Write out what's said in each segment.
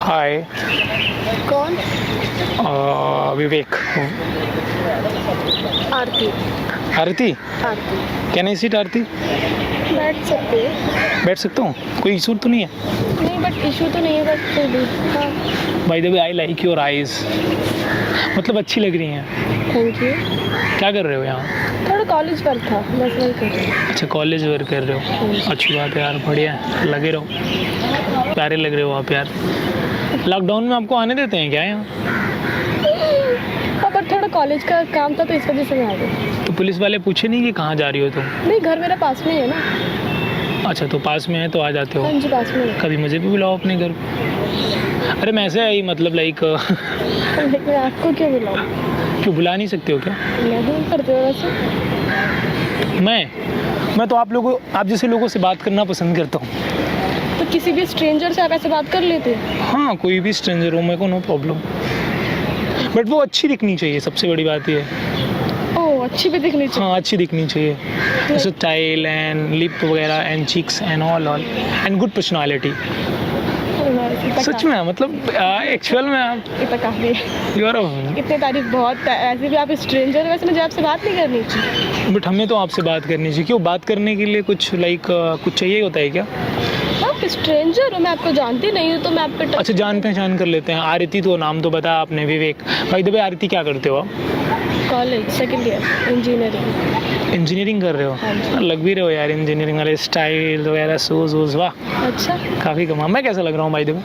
हाय। कौन? विवेक। आरती। आरती, आरती। Can I seat आरती? बैठ सकते हैं। बैठ सकता हूँ, कोई इशू तो नहीं है? नहीं, बट इशू तो नहीं है, बट फिर भी। हाँ। By the way I like your eyes, मतलब अच्छी लग रही हैं। Thank you. क्या कर रहे हो यहाँ? थोड़ा कॉलेज वर्क था, बस वही कर रही हूँ। अच्छा, कॉलेज वर्क कर रहे हो, अच्छी बात है यार, बढ़िया है, लगे रहो, प्यारे लग रहे हो आप यार। लॉकडाउन में आपको आने देते हैं क्या यहाँ? हाँ, बट थोड़ा कॉलेज का काम था तो इस वजह से मैं आ गई। तो पुलिस वाले पूछे नहीं कि कहाँ जा रही हो तुम? नहीं, घर मेरा पास में ही है ना। अच्छा, तो पास में है तो आ जाते हो। हाँ जी, पास में है। कभी मुझे भी बुलाओ अपने घर। अरे मैं ऐसे आई, मतलब लाइक मैं आपको क्यों बुलाऊँ? क्यों बुला नहीं सकते हो क्या? नहीं करते हो वैसे। मैं तो आप जैसे लोगों से बात करना पसंद करता हूँ। तो किसी भी स्ट्रेंजर से आप ऐसे बात कर लेते हैं? हाँ, कोई भी स्ट्रेंजर हो, मेरे को नो प्रॉब्लम, बट वो अच्छी दिखनी चाहिए, सबसे बड़ी बात ये है। ओह, अच्छी भी दिखनी चाहिए। हाँ, अच्छी दिखनी चाहिए, जैसे स्टाइल एंड लिप वगैरह and cheeks and all and good personality. सच में, मतलब एक्चुअल में आप इतना काफी है। यू आर, इतनी तारीफ बहुत है, ऐसे भी आप स्ट्रेंजर, वैसे मुझे आपसे बात नहीं करनी चाहिए। बट हमें तो आपसे बात करनी चाहिए। क्यों, बात करने के लिए कुछ कुछ चाहिए होता है क्या? आप स्ट्रेंजर हो, मैं आपको जानती नहीं हूँ, तो मैं आप पे अच्छा, जान पहचान कर लेते हैं। आरती तो नाम तो बताया आपने, विवेक। भाई दबे, आरती क्या करते हो आप? College second year engineering. Engineering कर रहे हो? लग भी रहे हो यार इंजीनियरिंग वाले, स्टाइल वगैरह, शूज वूज, वाह। अच्छा, काफ़ी कमा। मैं कैसा लग रहा हूँ भाई दबे?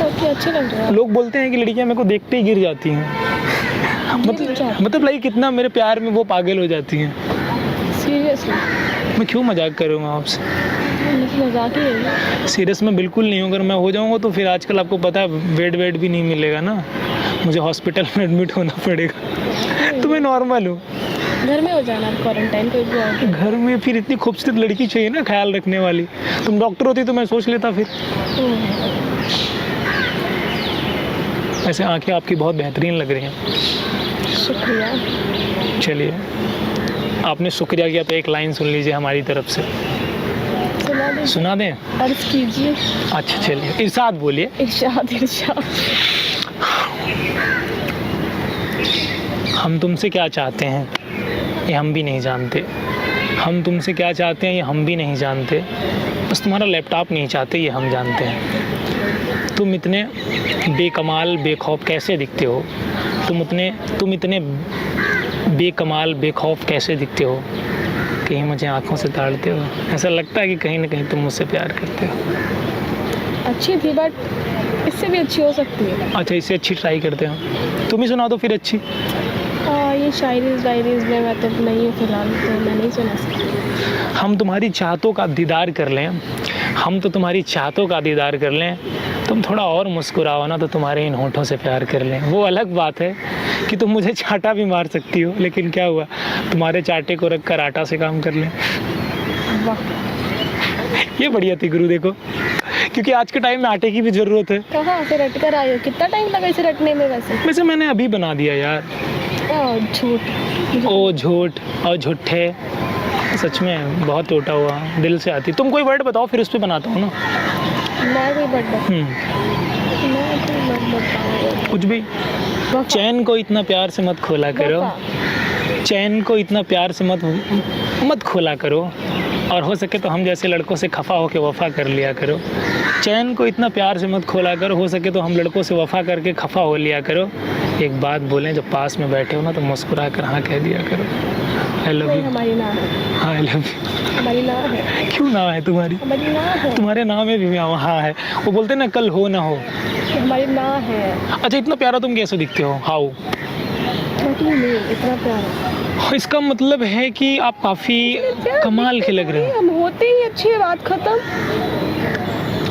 ओके, अच्छे लग रहे हैं। लोग बोलते हैं कि लड़कियां मेरे को देखते ही गिर जाती हैं, मतलब लाइक कितना मेरे प्यार में वो पागल हो जाती हैं। सीरियसली? मैं क्यों मजाक करूँगा आपसे? मजाक ही है। सीरियस में बिल्कुल नहीं हूँ। अगर मैं हो जाऊँगा तो फिर आजकल आपको पता है वेट भी नहीं मिलेगा ना, मुझे हॉस्पिटल में एडमिट होना पड़ेगा। तो मैं नॉर्मल हूँ। घर में हो जाना क्वारंटाइन, कोई भी घर में फिर इतनी खूबसूरत लड़की चाहिए ना, ख्याल रखने वाली। तुम डॉक्टर होती तो मैं सोच लेता फिर। ऐसे आंखें आपकी बहुत बेहतरीन लग रही हैं। शुक्रिया। चलिए, आपने शुक्रिया किया तो एक लाइन सुन लीजिए हमारी तरफ से। सुना दें? अर्ज कीजिए। अच्छा चलिए, इरशाद बोलिए। इरशाद। इरशाद। हम तुमसे क्या चाहते हैं ये हम भी नहीं जानते, हम तुमसे क्या चाहते हैं ये हम भी नहीं जानते, बस तुम्हारा लैपटॉप नहीं चाहते ये हम जानते हैं। तुम इतने बेकमाल बेखौफ कैसे दिखते हो, तुम इतने बेकमाल बेखौफ कैसे दिखते हो, कहीं मुझे आंखों से ताड़ते हो, ऐसा लगता है कि कहीं ना कहीं तुम मुझसे प्यार करते हो। अच्छी थी, बट इससे भी अच्छी हो सकती है। अच्छा, इससे अच्छी ट्राई करते हो? तुम ही सुना दो फिर अच्छी। ये शायरीज वायरीज में मैं तो नहीं हूँ फिलहाल, तो मैं नहीं सुना सकती। हम तुम्हारी चाहतों का दीदार कर लें, हम तो तुम्हारी चाहतों का दीदार कर लें, तुम थोड़ा और मुस्कुराओ ना तो तुम्हारे इन होठों से प्यार कर लें। वो अलग बात है कि तुम मुझे चाटा भी मार सकती हो, लेकिन क्या हुआ, तुम्हारे चाटे को रख कर आटा से काम कर लें। वाह, ये बढ़िया थी गुरु, देखो, क्योंकि आज के टाइम में आटे की भी ज़रूरत है। कहाँ से रट कर आए हो? कितना टाइम लगा इसे रटने में वैसे मैंने अभी बना दिया यार। झूठ। ओ झूठ और झूठे, सच में बहुत टूटा हुआ, दिल से आती। तुम कोई वर्ड बताओ, फिर उस पर बनाता हूँ ना। मैं कोई वर्ड कुछ भी। चैन को इतना प्यार से मत खोला करो, चैन को इतना प्यार से मत खोला करो, और हो सके तो हम जैसे लड़कों से खफा होकर वफ़ा कर लिया करो। चैन को इतना प्यार से मत खोला करो, हो सके तो हम लड़कों से वफ़ा करके खफा हो लिया करो। एक बात बोलें, जब पास में बैठे हो ना तो मुस्कुरा कर हाँ कह दिया करो। I love you. हमारी नाम है। हाँ, आई लव यू। हमारी नाम है। क्यों नाम है तुम्हारी? हमारी नाम है। तुम्हारे नाम में भी हाँ है। वो बोलते ना कल हो ना हो। हमारी नाम है। अच्छा, इतना प्यारा तुम कैसे दिखते हो? हाउ? इतना प्यारा, इसका मतलब है कि आप काफ़ी कमाल के लग रहे हो। हम होते ही अच्छी है, बात खत्म।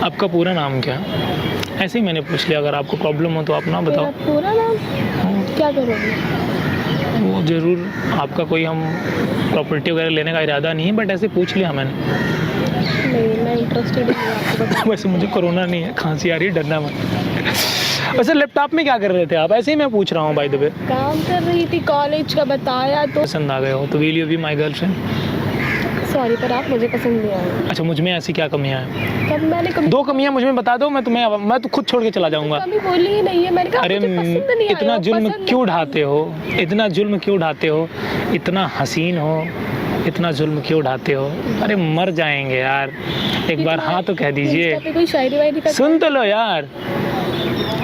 आपका पूरा नाम क्या? ऐसे ही मैंने पूछ लिया, अगर आपको प्रॉब्लम हो तो आप ना बताओ। पूरा नाम क्या करोगे? वो ज़रूर, आपका कोई हम प्रॉपर्टी वगैरह लेने का इरादा नहीं है, बट ऐसे पूछ लिया मैंने। नहीं, मैं इंटरेस्टेड नहीं हूँ आपको बता। वैसे मुझे कोरोना नहीं है, खांसी आ रही है, डरना मत। वैसे लैपटॉप में क्या कर रहे थे आप? ऐसे ही मैं पूछ रहा हूँ बाय द वे। काम कर रही थी कॉलेज का, बताया तो। पसंद आ गए हो तो will you be my girlfriend? Sorry पर आप मुझे पसंद नहीं आए। अच्छा, मुझ में ऐसी क्या कमियां हैं? कब मैंने कभी 2 कमियां मुझे में बता दो, मैं तो खुद छोड़ के चला जाऊंगा। कभी बोली ही नहीं है। मैंने कहा अरे मुझे पसंद नहीं इतना आया, जुल्म पसंद क्यों नहीं ढाते हो? इतना जुल्म क्यों ढाते हो? इतना हसीन हो, इतना जुल्म क्यों ढाते हो? अरे मर जाएंगे यार, एक बार हाँ तो कह दीजिए। इंस्टा पे कोई शायरी वायरी का सुन तो लो यार,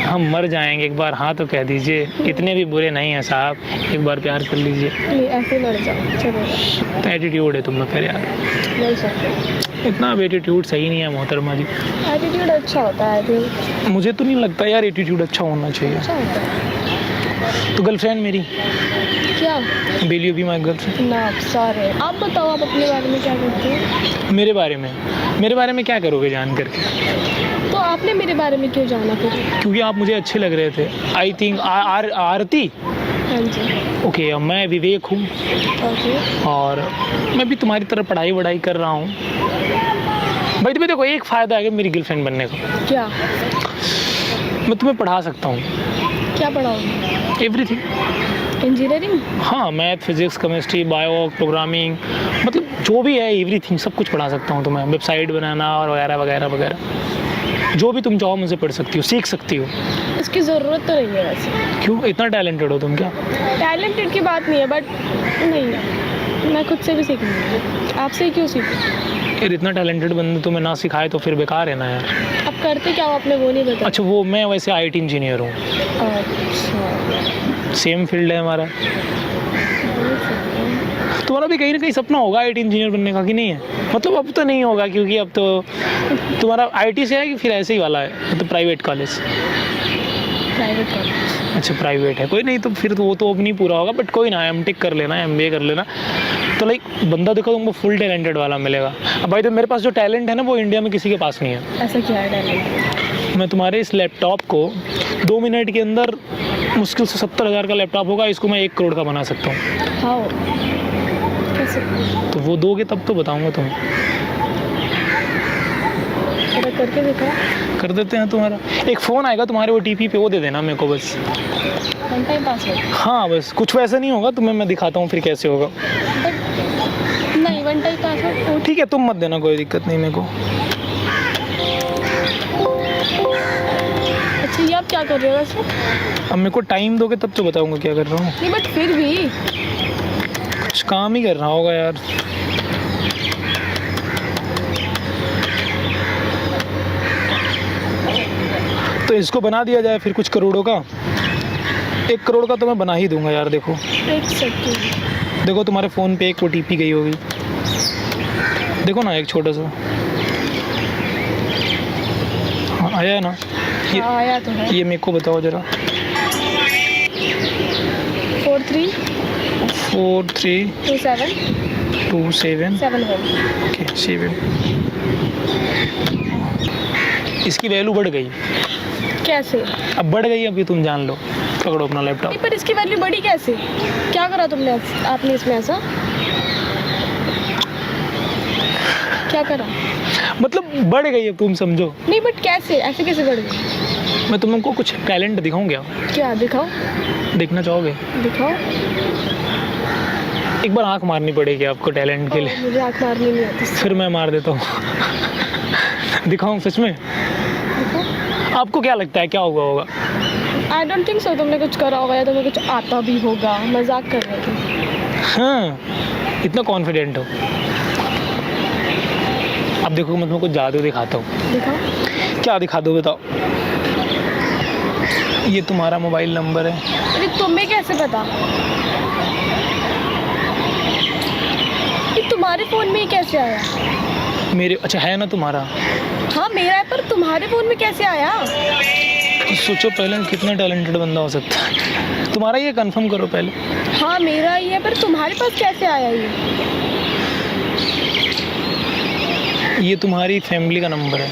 हम मर जाएंगे, एक बार हाँ तो कह दीजिए। इतने भी बुरे नहीं हैं साहब, एक बार प्यार कर लीजिए। नहीं, ऐसे मर जाओ, चलो। तो एटीट्यूड है तुम में फिर यार, नहीं सकते। इतना एटीट्यूड सही नहीं है मोहतरमा जी। एटीट्यूड अच्छा होता है, दिल मुझे तो नहीं लगता यार एटीट्यूड अच्छा होना चाहिए। अच्छा होता है। तो गर्लफ्रेंड मेरी, क्या? Will you be my girlfriend? ना, सॉरी। आप बताओ, आप अपने बारे में क्या करते हो? मेरे बारे में क्या करोगे जान करके? तो आपने मेरे बारे में क्यों जाना फिर? क्योंकि आप मुझे अच्छे लग रहे थे। आई थिंक आरती। हाँ जी। ओके, मैं विवेक हूँ ओके। और मैं भी तुम्हारी तरह पढ़ाई वढ़ाई कर रहा हूँ। भाई तो देखो, एक फ़ायदा है मेरी गर्लफ्रेंड बनने का। क्या? मैं तुम्हें पढ़ा सकता हूँ। क्या पढ़ाओगे? एवरीथिंग। इंजीनियरिंग? हाँ, math, physics, chemistry, bio, programming, मतलब जो भी है एवरीथिंग, सब कुछ पढ़ा सकता हूँ तुम्हें। वेबसाइट बनाना और वगैरह वगैरह वगैरह, जो भी तुम चाहो मुझसे पढ़ सकती हो, सीख सकती हो। इसकी ज़रूरत तो नहीं है वैसे। क्यों, इतना टैलेंटेड हो तुम क्या? टैलेंटेड की बात नहीं है, बट नहीं, मैं खुद से भी सीख लूँगी। आपसे ही क्यों सीखूँ? यार इतना टैलेंटेड बंदा तुम्हें ना सिखाए तो फिर बेकार है ना यार। आप करते क्या हो, आपने वो नहीं बताया। अच्छा, वो मैं वैसे आईटी इंजीनियर हूँ। अच्छा, सेम फील्ड है हमारा। तुम्हारा भी कहीं ना कहीं सपना होगा आईटी इंजीनियर बनने का, कि नहीं है? मतलब अब तो नहीं होगा, क्योंकि अब तो तुम्हारा आईटी से है कि फिर ऐसे ही वाला है, मतलब प्राइवेट कॉलेज? Private college. अच्छा, प्राइवेट है, कोई नहीं, तो फिर तो वो तो अब नहीं पूरा होगा, बट कोई ना, एमटेक कर लेना, एमबीए कर लेना, तो लाइक बंदा देखो तुमको फुल टैलेंटेड वाला मिलेगा। अब भाई तो मेरे पास जो टैलेंट है ना, वो इंडिया में किसी के पास नहीं है। ऐसा क्या है टैलेंट? मैं तुम्हारे इस लैपटॉप को 2 मिनट के अंदर, मुश्किल से 70,000 का लैपटॉप होगा, इसको मैं 1 करोड़ का बना सकता हूँ। हाउ? कैसे? तो वो दोगे तब तो बताऊँगा तुम्हें। थोड़ा करके देखा। कर देते हैं तुम्हारा। एक फ़ोन आएगा तुम्हारे ओटीपी पे, वो दे देना मेरे को बस। One time password? हाँ बस, कुछ वैसा नहीं होगा, तुम्हें मैं दिखाता हूँ फिर कैसे होगा। बट नहीं, वन टाइम पासवर्ड। ठीक है, तुम मत देना, कोई दिक्कत नहीं मेरे को। अच्छा, ये आप क्या कर रहे हो वैसे? अब मेरे को टाइम दोगे तब तो बताऊँगा क्या कर रहा हूँ। नहीं, बट फिर भी कुछ काम ही कर रहा होगा यार। तो इसको बना दिया जाए फिर कुछ करोड़ों का। 1 करोड़ का तो मैं बना ही दूंगा यार। देखो 1 सेकंड। देखो, तुम्हारे फ़ोन पे एक ओटीपी गई होगी, देखो ना, एक छोटा सा। हाँ, आया है ना? ये हाँ, आया तो है। ये मेरे को बताओ ज़रा। 4327 ओके, 7। इसकी वैल्यू बढ़ गई। कैसे? अब बढ़ गई, अभी तुम जान लो। पकड़ो अपना लैपटॉप। नहीं, पर इसकी वैल्यू बढ़ी कैसे? क्या करा तुमने, आपने इसमें ऐसा क्या करा? मतलब बढ़ गई, अब तुम समझो। नहीं, बट कैसे, ऐसे कैसे बढ़ गई? मैं तुमको कुछ टैलेंट दिखाऊं क्या? क्या दिखाओ? देखना चाहोगे? दिखाओ। एक बार आंख मारनी पड़ेगी आपको टैलेंट के लिए। मुझे आँख मारनी नहीं आती। फिर मैं मार देता हूँ। दिखाऊं सच में? दिखाओ। आपको क्या लगता है क्या हुआ होगा? आई डोंट थिंक सो तुमने कुछ करा होगा या तुम्हें कुछ आता भी होगा। मजाक कर रहे थे। हाँ, इतना कॉन्फिडेंट हो। अब देखो, मैं तुमको जादू दिखाता हूँ। दिखाओ। क्या दिखा दो बताओ? ये तुम्हारा मोबाइल नंबर है। अरे तुम्हें कैसे पता? ये तुम्हारे फ़ोन में ही कैसे आया? मेरे, अच्छा है ना तुम्हारा? हाँ मेरा है, पर तुम्हारे फ़ोन में कैसे आया? तो सोचो पहले कितना टैलेंटेड बंदा हो सकता है। तुम्हारा ये कंफर्म करो पहले। हाँ मेरा ही है, पर तुम्हारे पास कैसे आया ये? ये तुम्हारी फैमिली का नंबर है।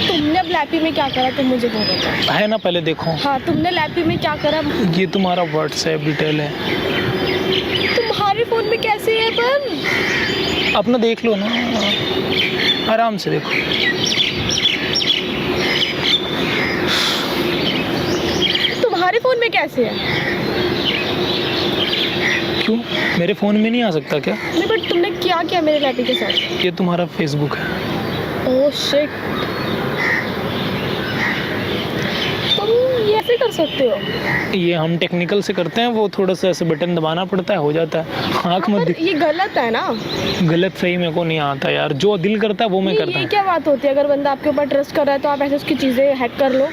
तुमने अब लैपी में क्या करा, तुम मुझे बोलो। है ना, पहले देखो। हाँ, तुमने लैपी में क्या करा? ये तुम्हारा व्हाट्सएप डिटेल है। तुम्हारे फ़ोन में कैसे है पर? अपना देख लो ना, आराम से देखो। तुम्हारे फ़ोन में कैसे है? क्यों? मेरे फ़ोन में नहीं आ सकता क्या? नहीं बट तुमने क्या किया मेरे लैपी के साथ? ये तुम्हारा फेसबुक है। ओह शिट, तुम ये ऐसे कर सकते हो? ये हम टेक्निकल से करते हैं, वो थोड़ा सा ऐसे बटन दबाना पड़ता है, हो जाता है। आँख मत पर ये गलत है ना? गलत सही मेरे को नहीं आता यार, जो दिल करता है वो मैं करता ये हूँ। क्या बात होती है? अगर बंदा आपके ऊपर ट्रस्ट कर रहा है तो आप ऐसे उसकी चीज़ें हैक कर लो।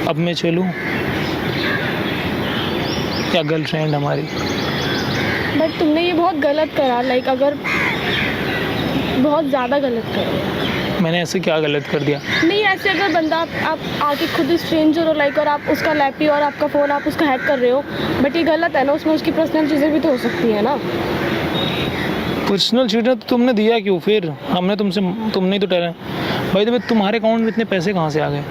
अब मैं चलूँ क्या गर्लफ्रेंड हमारी? बट तुमने ये बहुत गलत करा, लाइक अगर बहुत ज़्यादा गलत करा। मैंने ऐसे क्या गलत कर दिया? नहीं ऐसे अगर बंदा आप आके खुद स्ट्रेंजर हो लाइक, और आप उसका लैपी और आपका फ़ोन आप उसका हैक कर रहे हो, बट ये गलत है ना, उसमें उसकी पर्सनल चीज़ें भी तो हो सकती है ना। पर्सनल चीज़ें तो तुमने दिया क्यों फिर? हमने तुमने ही तो ठहरा भाई। तो तुम्हारे अकाउंट में इतने पैसे कहाँ से आ गए?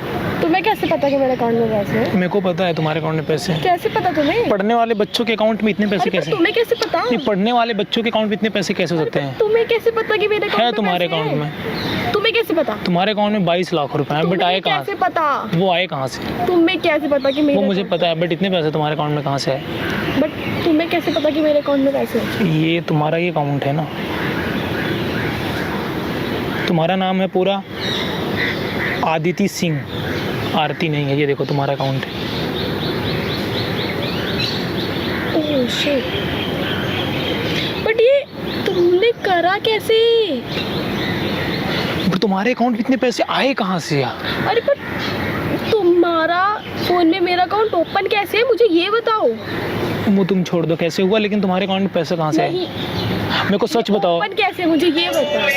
तुम्हें कैसे पता कि मेरे अकाउंट में पैसे हैं? मेरे को पता है तुम्हारे अकाउंट में पैसे हैं। कैसे पता तुम्हें? पढ़ने वाले बच्चों के अकाउंट में इतने पैसे अरे पर कैसे? तुम्हें कैसे पता? नहीं, पढ़ने वाले बच्चों के अकाउंट में इतने पैसे कैसे हो सकते हैं? तुम्हें कैसे पता कि मेरे है अकाउंट में तुम्हारे पैसे अकाउंट हैं? में। तुम्हें कैसे पता? तुम्हारे अकाउंट में 22 लाख रुपए हैं, बट आए तुम्हें कहाँ कैसे से? पता? वो आए कहाँ से? तुम्हें कैसे पता कि मेरे वो मुझे पता है, बट इतने पैसे तुम्हारे अकाउंट में कहाँ से आए? बट तुम्हें कैसे पता कि मेरे अकाउंट में पैसे हैं? ये तुम्हारा ही अकाउंट है ना? तुम्हारा नाम है पूरा आदिति सिंह, आरती नहीं है। ये देखो तुम्हारा अकाउंट है। ओह शिट, बट ये तुमने करा कैसे? पर तुम्हारे अकाउंट में इतने पैसे आए कहाँ से यार? अरे पर तुम्हारा फोन में मेरा अकाउंट ओपन कैसे है, मुझे ये बताओ। वो तुम छोड़ दो कैसे हुआ, लेकिन तुम्हारे अकाउंट में पैसे कहाँ से आए? नहीं, मेरे को सच बताओ। ओपन कैसे, मुझे ये बताओ।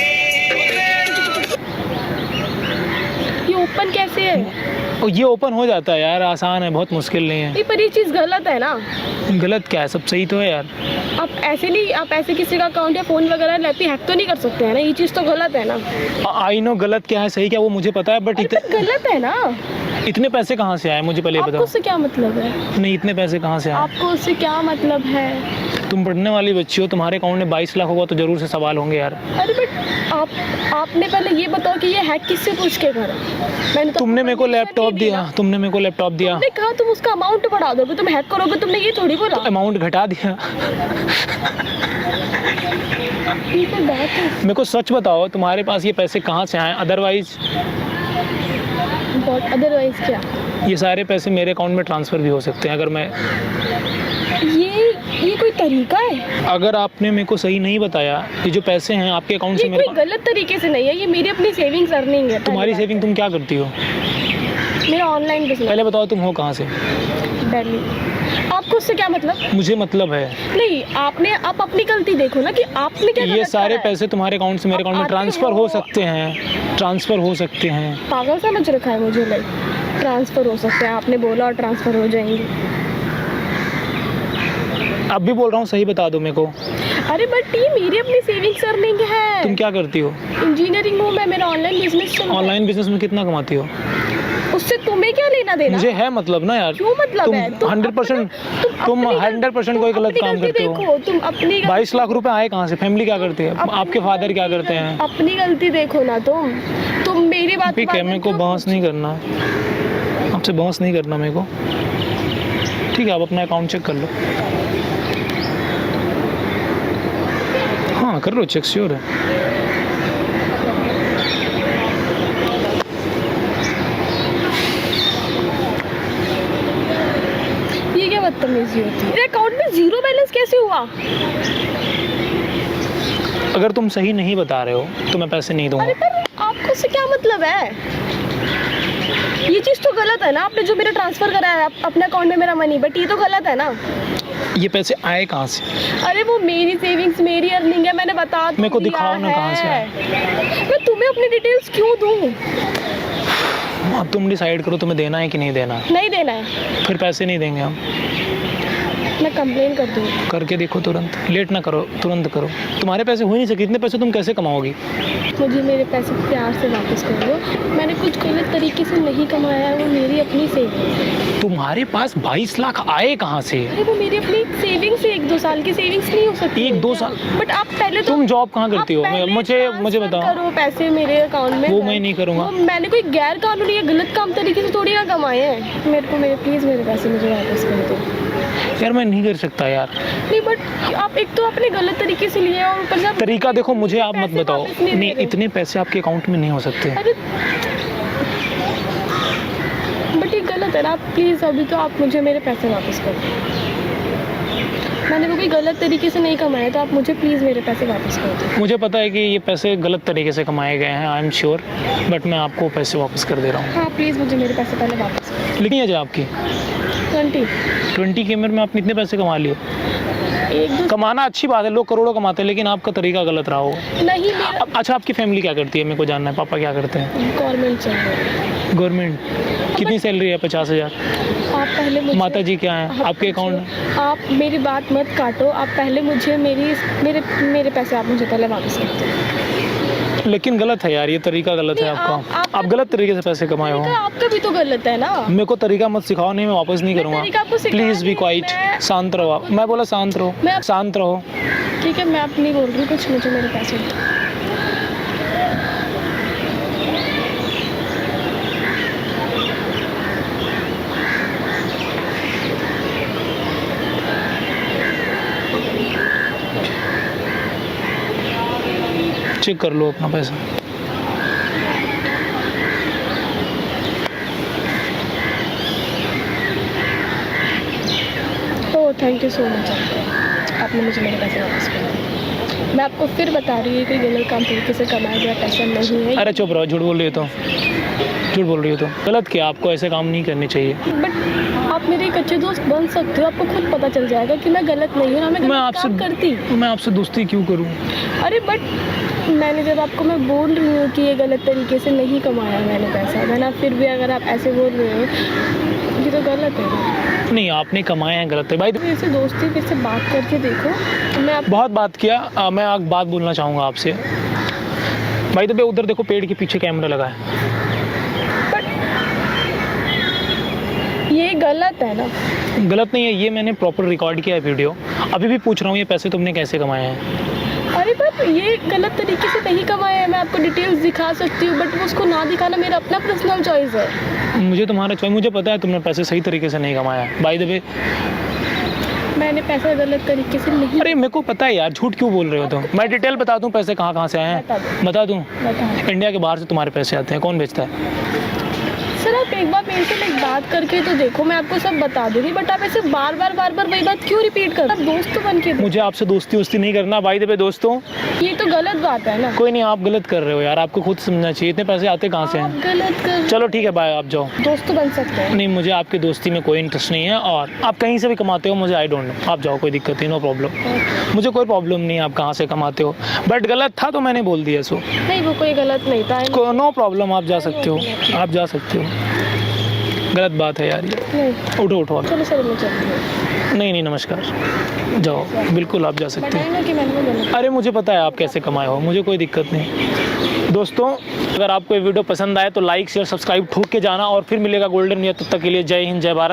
ये ओपन कैसे है? और ये ओपन हो जाता है यार, आसान है, बहुत मुश्किल नहीं है। नहीं पर ये चीज़ गलत है ना। गलत क्या है, सब सही तो है यार। आप ऐसे नहीं, आप ऐसे किसी का अकाउंट या फ़ोन वगैरह लैपी हैक तो नहीं कर सकते हैं ना, ये चीज़ तो गलत है ना। आई नो गलत क्या है सही क्या वो मुझे पता है, बट अरे पर गलत है ना। इतने पैसे कहाँ से आए मुझे पहले आपको बताओ। उससे क्या मतलब है? नहीं, इतने पैसे कहाँ से आए? आपको उससे क्या मतलब है? तुम पढ़ने वाली बच्ची हो, तुम्हारे अकाउंट में 22 लाख होगा तो जरूर से सवाल होंगे यार। अरे बट आपने पहले ये बताओ कि ये हैक किससे पूछ के करा? मैंने तो तुमने मेरे को लैपटॉप दिया, तुमने मेरे को लैपटॉप दिया। तुमने कहा तुम उसका अमाउंट बढ़ा दोगे, तुम हैक करोगे, तुमने ये थोड़ी बोला। अमाउंट घटा दिया। ये तो बात है। मेरे को सच बताओ तुम्हारे पास ये पैसे कहाँ से आए? अदरवाइज अदरवाइज क्या? ये सारे पैसे मेरे अकाउंट में ट्रांसफ़र भी हो सकते हैं अगर मैं। ये कोई तरीका है? अगर आपने मेरे को सही नहीं बताया, ये जो पैसे हैं आपके अकाउंट से ये मेरे कोई गलत तरीके से नहीं है, ये मेरी अपनी सेविंग्स अर्निंग है। तुम्हारी सेविंग तुम क्या करती हो? मेरा ऑनलाइन बिजनेस। पहले बताओ तुम हो कहाँ से? दिल्ली। आपको उससे क्या मतलब? मुझे मतलब है। नहीं, आप अपनी गलती देखो ना कि आपने क्या ये गलत सारे करा है। पैसे तुम्हारे अकाउंट से मेरे अकाउंट में आते ट्रांसफ़र हो। हो सकते हैं, ट्रांसफ़र हो सकते हैं। पागल समझ रखा है मुझे, लाइक ट्रांसफ़र हो सकते हैं, आपने बोला और ट्रांसफ़र हो जाएंगे। अब भी बोल रहा हूँ, सही बता दो मेरे को। अरे बट ये मेरी अपनी सेविंग्स अर्निंग है। तुम क्या करती हो? इंजीनियरिंग हूँ मैं, मेरा ऑनलाइन बिजनेस चल रहा है। ऑनलाइन बिजनेस में कितना कमाती हो? उससे तुम्हें क्या लेना देना? मुझे है मतलब ना यार। क्यों मतलब है? तुम 100% तुम 100% कोई गलत काम करते हो। तुम अपनी 22 लाख रुपए आए कहाँ से? फैमिली क्या करती है? आपके फादर क्या करते हैं? अपनी गलती देखो ना तुम मेरी बात ठीक है, मेरे को बहस नहीं करना, आपसे बहस नहीं करना मेरे को। ठीक है, आप अपना अकाउंट चेक कर लो। हाँ कर लो चेक, श्योर है। ये क्या बदतमीजी होती है? मेरे अकाउंट में जीरो बैलेंस कैसे हुआ? अगर तुम सही नहीं बता रहे हो तो मैं पैसे नहीं दूंगा। अरे पर आपको उससे क्या मतलब है? ये चीज़ तो गलत है ना, आपने जो मेरा ट्रांसफ़र करा है अपने अकाउंट में मेरा मनी, बट ये तो गलत है ना। ये पैसे आए कहाँ से? अरे वो मेरी सेविंग्स, मेरी अर्निंग है, मैंने बता मेरे को दिखाओ ना कहाँ से आए। मैं तुम्हें अपनी डिटेल्स क्यों दूँ? अब तुम डिसाइड करो तुम्हें देना है कि नहीं देना। नहीं देना है। फिर पैसे नहीं देंगे हम। मैं कंप्लेन कर दूँगी। करके देखो, तुरंत लेट ना करो, तुरंत करो। तुम्हारे पैसे हो ही नहीं सके, इतने पैसे तुम कैसे कमाओगी? मुझे मेरे पैसे प्यार से वापस कर दो। मैंने कुछ गलत तरीके से नहीं कमाया है, वो मेरी अपनी सेविंग्स। तुम्हारे पास 22 लाख आए कहाँ से? अरे वो मेरी अपनी सेविंग्स है, 1-2 साल की सेविंग्स नहीं हो सकती? 1-2 साल? बट आप पहले तो तुम जॉब कहाँ करती हो? मुझे बताओ। करो पैसे मेरे अकाउंट में। वो मैं नहीं करूँगा। मैंने कोई गैर कानूनी या गलत काम तरीके से थोड़ी ना कमाए हैं। मेरे को प्लीज़ मेरे पैसे मुझे वापस कर दो। यार मैं नहीं कर सकता यार। नहीं बट आप एक तो आपने गलत तरीके से लिए और ऊपर से आप तरीका देखो, मुझे आप मत पैसे बताओ, वापस नहीं दे नहीं रहे हो। इतने पैसे आपके अकाउंट में नहीं हो सकते। अरे बट ये गलत है ना। आप प्लीज़ अभी तो आप मुझे मेरे पैसे वापस कर दो। मैंने वो कोई गलत तरीके से नहीं कमाया, तो आप मुझे प्लीज़ मेरे पैसे वापस कर दो। मुझे पता है कि ये पैसे गलत तरीके से कमाए गए हैं, आई एम श्योर, बट मैं आपको पैसे वापस कर दे रहा हूँ। हाँ प्लीज़ मुझे मेरे पैसे पहले वापस कर लिखनी है जो आपकी दो। 20 की उम्र में आपने इतने पैसे कमा लिए। एक दो कमाना अच्छी बात है, लोग करोड़ों कमाते हैं, लेकिन आपका तरीका गलत रहा होगा। नहीं मेरा अच्छा, आपकी फैमिली क्या करती है, मेरे को जानना है, पापा क्या करते हैं? गवर्नमेंट चल रहा है। गवर्नमेंट। कितनी सैलरी है? 50,000। आप पहले मुझे माता जी क्या है आपके अकाउंट? आप मेरी बात मत काटो। आप पहले मुझे मेरे पैसे आप मुझे पहले वापस कर दो। लेकिन गलत है यार, ये तरीका गलत है नहीं, आपका। आप आप गलत तरीके से पैसे कमाए हो। आपका भी तो गलत है ना। मेरे को तरीका मत सिखाओ, नहीं मैं वापस नहीं तरीका आपको करूँगा। सिखा प्लीज़ बी नहीं, क्वाइट, मैं- शांत रहो आप। मैं बोला शांत रहो, मैं- शांत रहो। ठीक है, मैं अब नहीं बोल रही कुछ, मुझे मेरे पैसे दो। चेक कर लो अपना पैसा। Oh thank you so much आपने मुझे मेरे पैसे वापस कर दिए। मैं आपको फिर बता रही हूँ कि गलत काम तरीके से कमाया गया पैसा नहीं है। अरे चुप रहो, झूठ बोल रही हो तो, झूठ बोल रही हो तो। गलत किया, आपको ऐसे काम नहीं करने चाहिए। बट आप मेरे एक अच्छे दोस्त बन सकते हो। आपको खुद पता चल जाएगा कि मैं गलत नहीं हूँ ना, मैं मैं गलत आपसे काम करती। मैं आपसे दोस्ती क्यों करूं? अरे बट मैंने जब आपको मैं बोल रही हूँ कि ये गलत तरीके से नहीं कमाया मैंने पैसा, है ना, फिर भी अगर आप ऐसे बोल रहे हो, ये तो गलत है ना। नहीं, आपने कमाया है गलत है भाई। फिर से दोस्ती फिर से बात करके देखो। मैं आप बहुत बात किया, मैं एक बात बोलना चाहूँगा आपसे भाई। तो उधर देखो, पेड़ के पीछे कैमरा लगा है। ये गलत है ना। गलत नहीं है, ये मैंने प्रॉपर रिकॉर्ड किया है वीडियो। अभी भी पूछ रहा हूँ, ये पैसे तुमने कैसे कमाए हैं? अरे बट ये गलत तरीके से नहीं कमाया है। मैं आपको डिटेल्स दिखा सकती हूँ, बट उसको ना दिखाना मेरा अपना पर्सनल चॉइस है। मुझे तुम्हारा चॉइस, मुझे पता है तुमने पैसे सही तरीके से नहीं कमाया है। बाय द वे, मैंने पैसा गलत तरीके से नहीं। अरे मेरे को पता है यार, झूठ क्यों बोल रहे हो तुम? मैं डिटेल बता दूं पैसे कहाँ कहाँ से आए बता हैं? बता दूं? बता इंडिया के बाहर से तुम्हारे पैसे आते हैं, कौन बेचता है? सर आप एक बार मेरे से एक बात करके तो देखो, मैं आपको सब बता दूंगी, बट आप ऐसे बार बार वही बात क्यों रिपीट कर? आप दोस्त तो बन के दो। मुझे आपसे दोस्ती वोस्ती नहीं करना बाय द वे दोस्तों। ये तो गलत बात है ना। कोई नहीं, आप गलत कर रहे हो यार, आपको खुद समझना चाहिए। इतने पैसे आते कहाँ से आप हैं? गलत कर। चलो ठीक है, बाय, आप जाओ। दोस्त तो बन सकते हैं। नहीं, मुझे आपकी दोस्ती में कोई इंटरेस्ट नहीं है, और आप कहीं से भी कमाते हो मुझे आई डोंट नो। आप जाओ, कोई दिक्कत नहीं, नो प्रॉब्लम। मुझे कोई प्रॉब्लम नहीं है आप कहाँ से कमाते हो, बट गलत था तो मैंने बोल दिया। सो नहीं वो कोई गलत नहीं था। नो प्रॉब्लम, आप जा सकते हो, आप जा सकते हो। गलत बात है यार ये। नहीं उठो उठो आप। चलो सर मैं चलती हूँ। नहीं नहीं, नमस्कार, जाओ, बिल्कुल आप जा सकते हो। बताया ना कि मैंने वो गलत। अरे मुझे पता है आप कैसे कमाए हो, मुझे कोई दिक्कत नहीं। दोस्तों, अगर आपको ये वीडियो पसंद आए तो लाइक शेयर सब्सक्राइब ठोक के जाना, और फिर मिलेगा गोल्डन न्यूज़। तब तक के लिए जय हिंद, जय भारत।